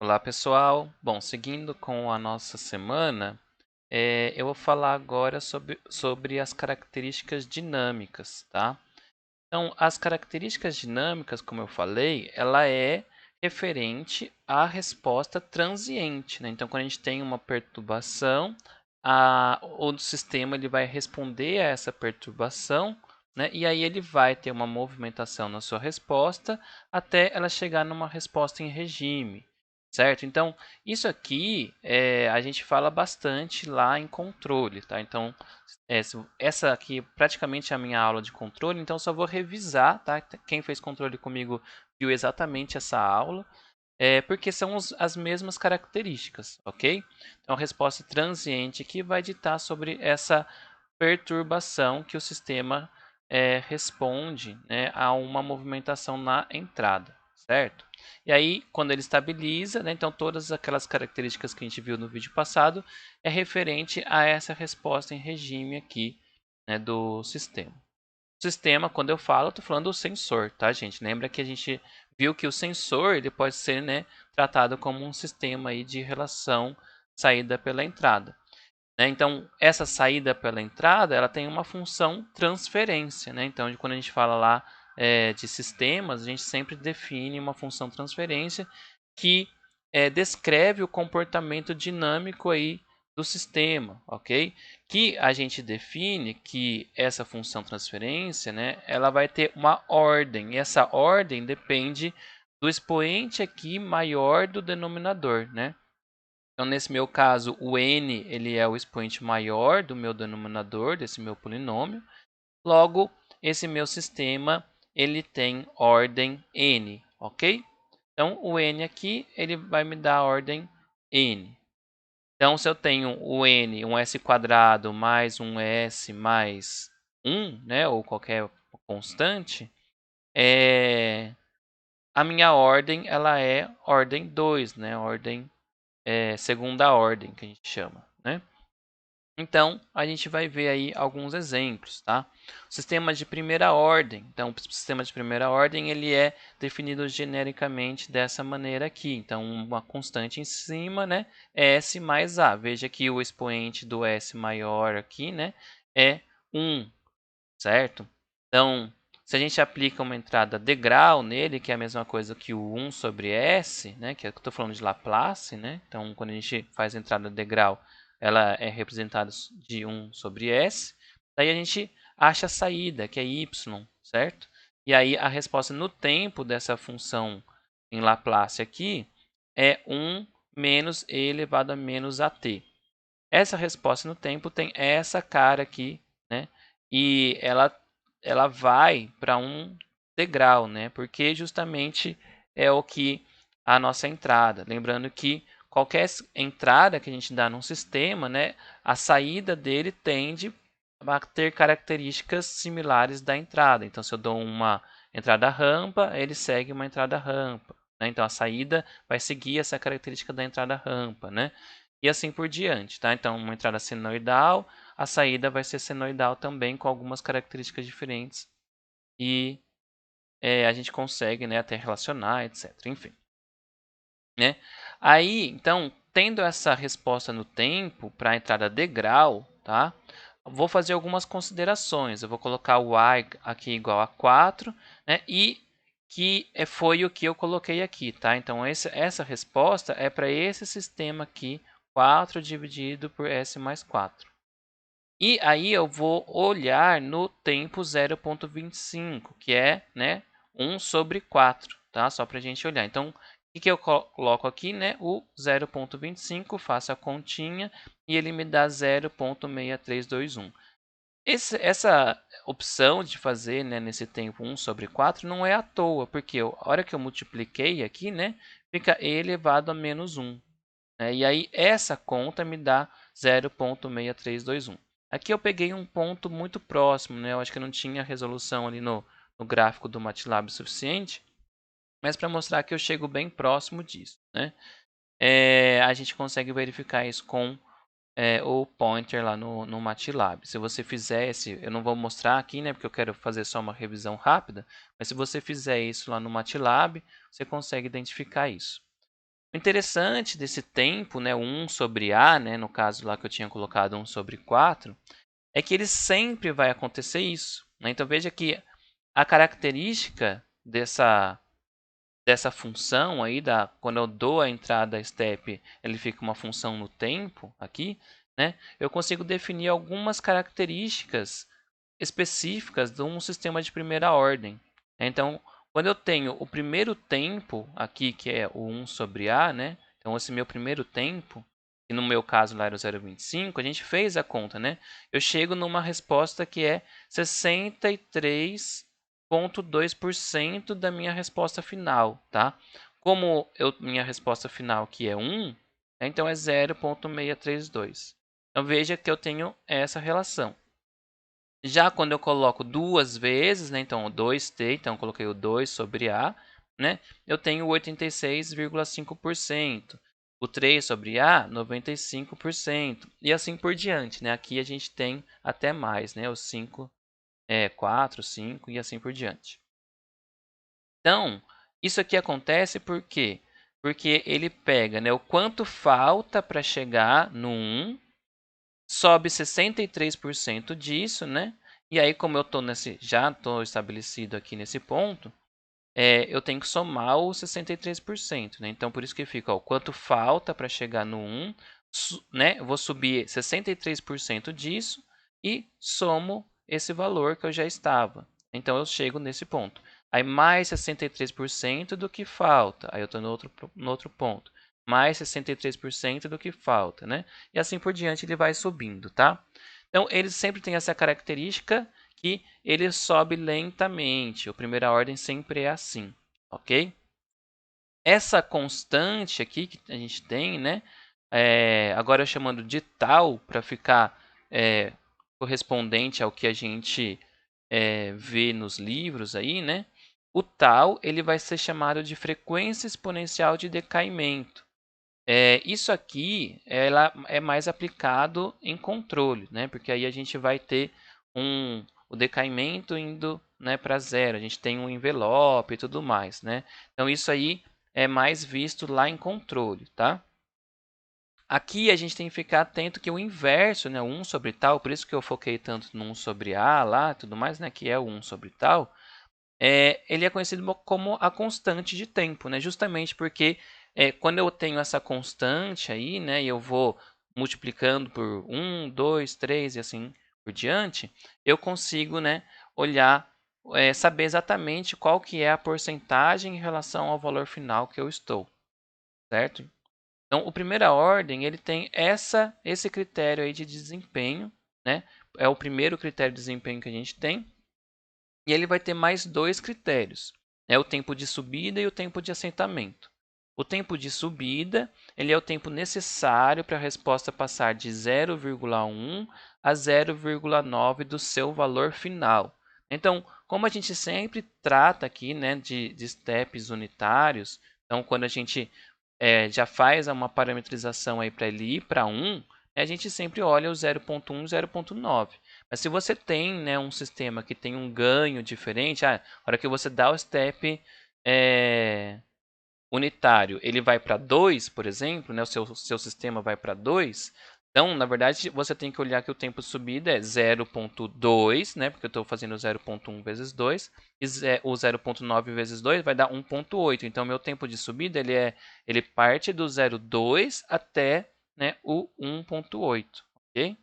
Olá, pessoal. Bom, seguindo com a nossa semana, eu vou falar agora sobre as características dinâmicas, tá? Então, as características dinâmicas, como eu falei, ela é referente à resposta transiente, né? Então, quando a gente tem uma perturbação, o sistema ele vai responder a essa perturbação, né? E aí ele vai ter uma movimentação na sua resposta até ela chegar numa resposta em regime, certo? Então, isso aqui a gente fala bastante lá em controle, tá? Então, essa aqui praticamente é a minha aula de controle, então só vou revisar, tá? Quem fez controle comigo viu exatamente essa aula, porque são as mesmas características, ok? Então, a resposta transiente aqui vai ditar sobre essa perturbação que o sistema responde, né, a uma movimentação na entrada, certo? E aí, quando ele estabiliza, né, então todas aquelas características que a gente viu no vídeo passado é referente a essa resposta em regime aqui, né, do sistema. O sistema, quando eu falo, eu estou falando do sensor, tá, gente? Lembra que a gente viu que o sensor ele pode ser, né, tratado como um sistema aí de relação saída pela entrada, né? Então, essa saída pela entrada, ela tem uma função transferência, né? Então, quando a gente fala lá de sistemas, a gente sempre define uma função transferência que descreve o comportamento dinâmico aí do sistema, ok? Que a gente define que essa função transferência, né, ela vai ter uma ordem, e essa ordem depende do expoente aqui maior do denominador, né? Então, nesse meu caso, o n ele é o expoente maior do meu denominador, desse meu polinômio. Logo, esse meu sistema ele tem ordem n, ok? Então, o n aqui ele vai me dar a ordem n. Então, se eu tenho o n, um s quadrado mais um s mais 1, né, ou qualquer constante, a minha ordem ela é ordem 2, né, ordem segunda ordem, que a gente chama, né? Então, a gente vai ver aí alguns exemplos, tá? Sistema de primeira ordem. Então, o sistema de primeira ordem ele é definido genericamente dessa maneira aqui. Então, uma constante em cima, né, é S mais A. Veja que o expoente do S maior aqui, né, é 1, certo? Então, se a gente aplica uma entrada degrau nele, que é a mesma coisa que o 1 sobre S, né, que eu estou falando de Laplace, né? Então, quando a gente faz a entrada degrau, ela é representada de 1 sobre S. Daí a gente acha a saída, que é y, certo? E aí a resposta no tempo dessa função em Laplace aqui é 1 menos e elevado a menos at. Essa resposta no tempo tem essa cara aqui, né? E ela vai para um degrau, né? Porque justamente é o que a nossa entrada. Lembrando que qualquer entrada que a gente dá num sistema, né, a saída dele tende a ter características similares da entrada. Então, se eu dou uma entrada rampa, ele segue uma entrada rampa, né? Então, a saída vai seguir essa característica da entrada rampa, né? E assim por diante, tá? Então, uma entrada senoidal, a saída vai ser senoidal também, com algumas características diferentes. E a gente consegue, né, até relacionar, etc. Enfim, né? Aí, então, tendo essa resposta no tempo para a entrada degrau, tá? Vou fazer algumas considerações. Eu vou colocar o y aqui igual a 4, né? E que foi o que eu coloquei aqui, tá? Então, essa resposta é para esse sistema aqui, 4 dividido por s mais 4. E aí eu vou olhar no tempo 0,25, que é, né, 1 sobre 4, tá? Só para a gente olhar. Então, o que eu coloco aqui, né? O 0,25, faço a continha e ele me dá 0,6321. Essa opção de fazer, né, nesse tempo 1 sobre 4 não é à toa, porque a hora que eu multipliquei aqui, né, fica e elevado a menos 1. Né? E aí essa conta me dá 0,6321. Aqui eu peguei um ponto muito próximo, né? Eu acho que não tinha resolução ali no gráfico do MATLAB suficiente, mas para mostrar que eu chego bem próximo disso, né? A gente consegue verificar isso com o pointer lá no MATLAB. Se você fizer eu não vou mostrar aqui, né, porque eu quero fazer só uma revisão rápida, mas se você fizer isso lá no MATLAB, você consegue identificar isso. O interessante desse tempo, né, o 1 sobre A, né, no caso lá que eu tinha colocado 1 sobre 4, é que ele sempre vai acontecer isso, né? Então veja que a característica dessa função aí, quando eu dou a entrada step, ele fica uma função no tempo aqui, né? Eu consigo definir algumas características específicas de um sistema de primeira ordem. Então, quando eu tenho o primeiro tempo aqui, que é o 1 sobre A, né? Então, esse meu primeiro tempo, que no meu caso lá era o 0,25, a gente fez a conta, né? Eu chego numa resposta que é 63,2% da minha resposta final, tá? Como minha resposta final aqui é 1, então é 0,632. Então, veja que eu tenho essa relação. Já quando eu coloco duas vezes, né, então 2t, então eu coloquei o 2 sobre A, né, eu tenho 86,5%. O 3 sobre A, 95%. E assim por diante. Né? Aqui a gente tem até mais, né, os 5, 4, 5 e assim por diante. Então, isso aqui acontece por quê? Porque ele pega, né, o quanto falta para chegar no 1, sobe 63% disso, né? E aí, como eu já estou estabelecido aqui nesse ponto, eu tenho que somar os 63%, né? Então, por isso que fica, ó, quanto falta para chegar no 1, né? Eu vou subir 63% disso e somo esse valor que eu já estava. Então, eu chego nesse ponto. Aí, mais 63% do que falta. Aí, eu estou no outro ponto. Mais 63% do que falta, né? E assim por diante, ele vai subindo, tá? Então, ele sempre tem essa característica que ele sobe lentamente. A primeira ordem sempre é assim, ok? Essa constante aqui que a gente tem, né? Agora chamando de tal para ficar correspondente ao que a gente vê nos livros aí, né? O tal ele vai ser chamado de frequência exponencial de decaimento. Isso aqui ela é mais aplicado em controle, né? Porque aí a gente vai ter o decaimento indo, né, para zero. A gente tem um envelope e tudo mais, né? Então isso aí é mais visto lá em controle, tá? Aqui a gente tem que ficar atento que o inverso, né, o 1 sobre tal, por isso que eu foquei tanto no 1 sobre A lá, tudo mais, né, que é o 1 sobre tal, ele é conhecido como a constante de tempo, né? Justamente porque quando eu tenho essa constante aí, né, e eu vou multiplicando por 1, 2, 3 e assim por diante, eu consigo, né, olhar, saber exatamente qual que é a porcentagem em relação ao valor final que eu estou, certo? Então, o primeira ordem ele tem esse critério aí de desempenho, né? É o primeiro critério de desempenho que a gente tem. E ele vai ter mais dois critérios, é o tempo de subida e o tempo de assentamento. O tempo de subida ele é o tempo necessário para a resposta passar de 0,1 a 0,9 do seu valor final. Então, como a gente sempre trata aqui, né, de steps unitários, então quando a gente já faz uma parametrização aí para ele ir para 1, a gente sempre olha o 0,1 e 0,9. Mas se você tem, né, um sistema que tem um ganho diferente, na hora que você dá o step unitário, ele vai para 2, por exemplo, né, o seu sistema vai para 2, então, na verdade, você tem que olhar que o tempo de subida é 0,2, né, porque eu estou fazendo 0,1 vezes 2, e o 0,9 vezes 2 vai dar 1,8. Então, meu tempo de subida ele parte do 0,2 até, né, o 1,8, ok?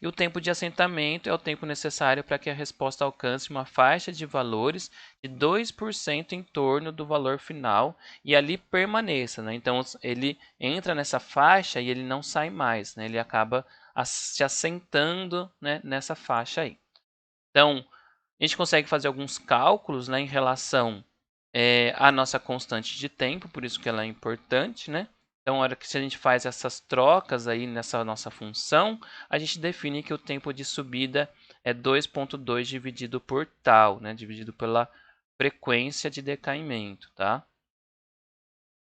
E o tempo de assentamento é o tempo necessário para que a resposta alcance uma faixa de valores de 2% em torno do valor final e ali permaneça, né? Então, ele entra nessa faixa e ele não sai mais, né? Ele acaba se assentando, né, nessa faixa aí. Então, a gente consegue fazer alguns cálculos, né, em relação à nossa constante de tempo, por isso que ela é importante, né? Então, na hora que a gente faz essas trocas aí nessa nossa função, a gente define que o tempo de subida é 2,2 dividido por tal, né? Dividido pela frequência de decaimento, tá?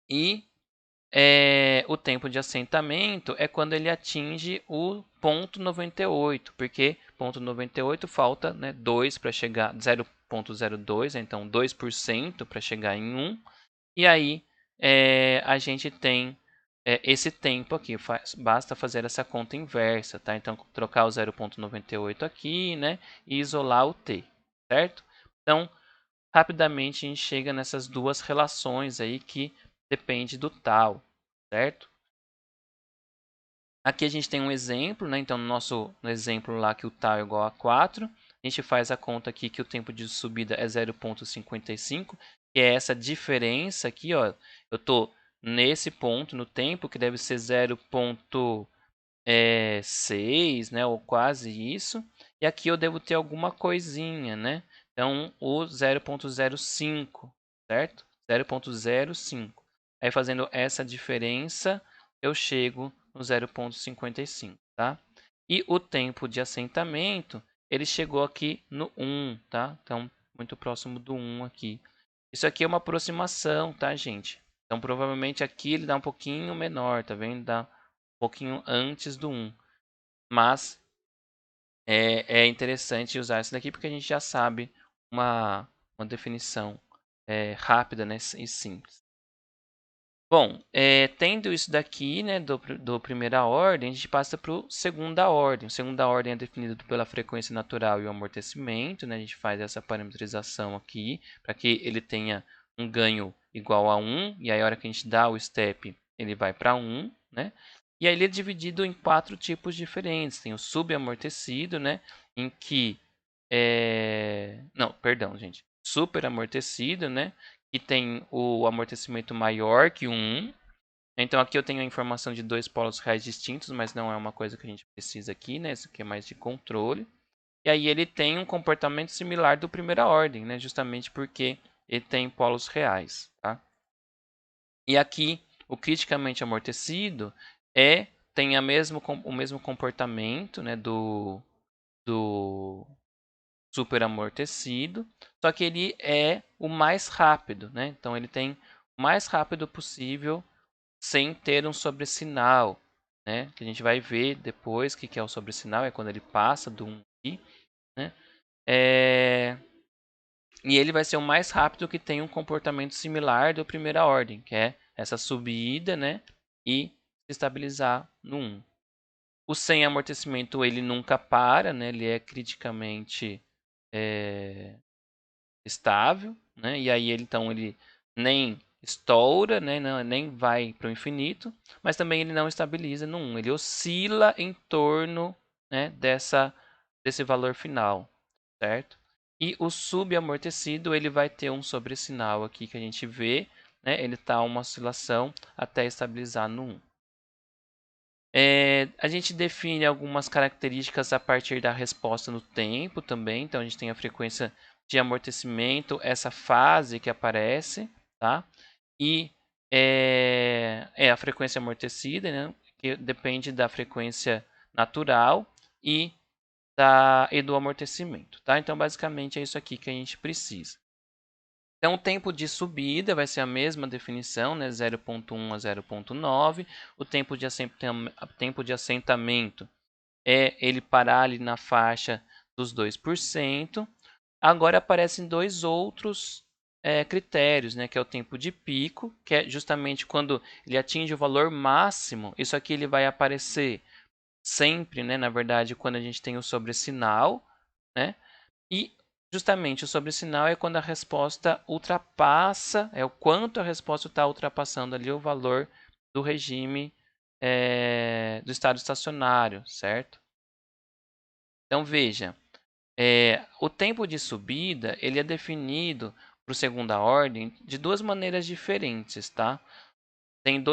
E o tempo de assentamento é quando ele atinge o ponto 98, porque ponto 98 falta, né, 2 para chegar, 0,02, então 2% para chegar em 1, e aí a gente tem esse tempo aqui. Basta fazer essa conta inversa, tá? Então, trocar o 0,98 aqui, né? E isolar o t, certo? Então, rapidamente a gente chega nessas duas relações aí que depende do tal, certo? Aqui a gente tem um exemplo, né? Então, no exemplo lá que o tal é igual a 4, a gente faz a conta aqui que o tempo de subida é 0,55, que é essa diferença aqui, ó. Eu estou nesse ponto no tempo, que deve ser 0,6, né? Ou quase isso. E aqui eu devo ter alguma coisinha, né? Então, o 0,05, certo? 0,05. Aí, fazendo essa diferença, eu chego no 0,55, tá? E o tempo de assentamento, ele chegou aqui no 1, tá? Então, muito próximo do 1 aqui. Isso aqui é uma aproximação, tá, gente? Então, provavelmente aqui ele dá um pouquinho menor, tá vendo? Dá um pouquinho antes do 1. Mas é interessante usar isso daqui porque a gente já sabe uma definição rápida, né, e simples. Bom, tendo isso daqui, né, do primeira ordem, a gente passa para o segunda ordem. A segunda ordem é definida pela frequência natural e o amortecimento, né? A gente faz essa parametrização aqui para que ele tenha um ganho igual a 1, e aí a hora que a gente dá o step, ele vai para 1, né? E aí ele é dividido em 4 tipos diferentes. Tem o sugamortecido, né, em que não, perdão, gente. Superamortecido, né? Que tem o amortecimento maior que 1. Então aqui eu tenho a informação de dois polos reais distintos, mas não é uma coisa que a gente precisa aqui, né? Isso aqui é mais de controle. E aí ele tem um comportamento similar do primeira ordem, né? Justamente porque ele tem polos reais, tá? E aqui o criticamente amortecido tem o mesmo comportamento, né? Do superamortecido, só que ele é o mais rápido, né? Então ele tem o mais rápido possível sem ter um sobressinal, né? Que a gente vai ver depois o que é o sobressinal, é quando ele passa do 1 aqui, né? E ele vai ser o mais rápido que tem um comportamento similar do primeira ordem, que é essa subida, né? E se estabilizar no 1. O sem amortecimento ele nunca para, né? Ele é criticamente estável, né? E aí então ele nem estoura, né? Não, nem vai para o infinito, mas também ele não estabiliza no 1. Ele oscila em torno, né, desse valor final, certo? E o sugamortecido ele vai ter um sobressinal aqui que a gente vê, né? Ele está uma oscilação até estabilizar no 1. A gente define algumas características a partir da resposta no tempo também. Então, a gente tem a frequência de amortecimento, essa fase que aparece, tá? E a frequência amortecida, né? Que depende da frequência natural e do amortecimento, tá? Então, basicamente, é isso aqui que a gente precisa. Então, o tempo de subida vai ser a mesma definição, né? 0,1 a 0,9. O tempo de assentamento é ele parar ali na faixa dos 2%. Agora aparecem dois outros critérios, né? Que é o tempo de pico, que é justamente quando ele atinge o valor máximo. Isso aqui ele vai aparecer sempre, né? Na verdade, quando a gente tem o sobressinal, né? E justamente o sobressinal é quando a resposta ultrapassa, é o quanto a resposta está ultrapassando ali o valor do regime do estado estacionário, certo? Então veja, o tempo de subida ele é definido para o segunda ordem de duas maneiras diferentes, tá? Tem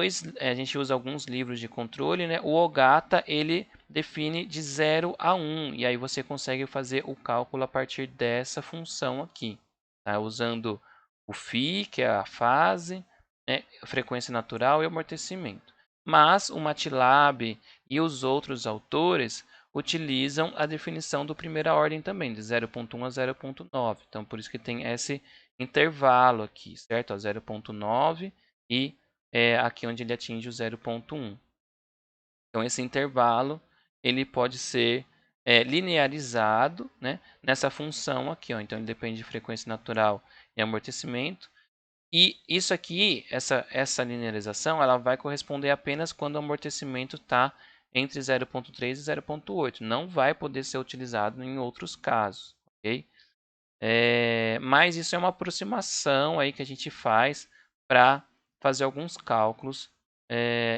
a gente usa alguns livros de controle, né? O Ogata, ele define de 0 a 1, e aí você consegue fazer o cálculo a partir dessa função aqui, tá? Usando o φ, que é a fase, né? A frequência natural e amortecimento. Mas o MATLAB e os outros autores utilizam a definição do primeira ordem também, de 0,1 a 0,9. Então, por isso que tem esse intervalo aqui, certo? 0,9 e aqui onde ele atinge o 0,1. Então, esse intervalo ele pode ser linearizado, né, nessa função aqui. Ó. Então, ele depende de frequência natural e amortecimento. E isso aqui, essa linearização, ela vai corresponder apenas quando o amortecimento está entre 0,3 e 0,8. Não vai poder ser utilizado em outros casos, ok? Mas isso é uma aproximação aí que a gente faz para fazer alguns cálculos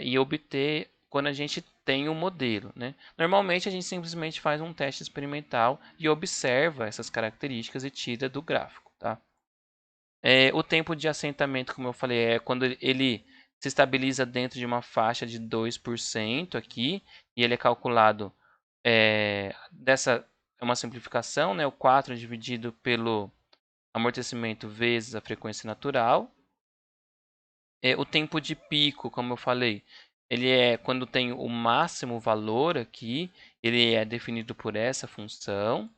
e obter quando a gente tem um modelo, né? Normalmente a gente simplesmente faz um teste experimental e observa essas características e tira do gráfico, tá? O tempo de assentamento, como eu falei, é quando ele se estabiliza dentro de uma faixa de 2% aqui, e ele é calculado é uma simplificação, né? O 4 dividido pelo amortecimento vezes a frequência natural. O tempo de pico, como eu falei, ele é quando tem o máximo valor aqui, ele é definido por essa função.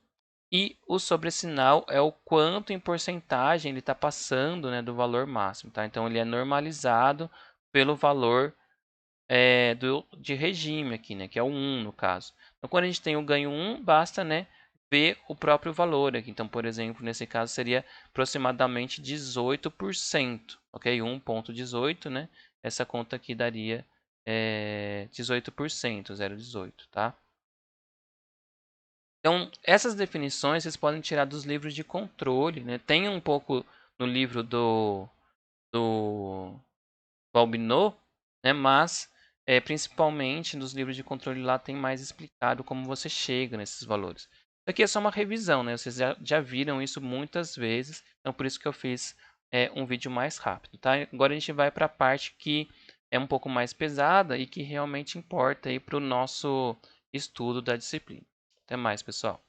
E o sobressinal é o quanto em porcentagem ele está passando, né, do valor máximo. Tá? Então, ele é normalizado pelo valor de regime aqui, né, que é o 1 no caso. Então, quando a gente tem o ganho 1, basta, né, ver o próprio valor aqui. Então, por exemplo, nesse caso seria aproximadamente 18%, ok? 1,18, né? Essa conta aqui daria 18%, 0,18, tá? Então, essas definições vocês podem tirar dos livros de controle, né? Tem um pouco no livro do Balbinot, né? Mas principalmente nos livros de controle lá tem mais explicado como você chega nesses valores. Isso aqui é só uma revisão, né? Vocês já viram isso muitas vezes, então por isso que eu fiz um vídeo mais rápido, tá? Agora a gente vai para a parte que é um pouco mais pesada e que realmente importa aí para o nosso estudo da disciplina. Até mais, pessoal.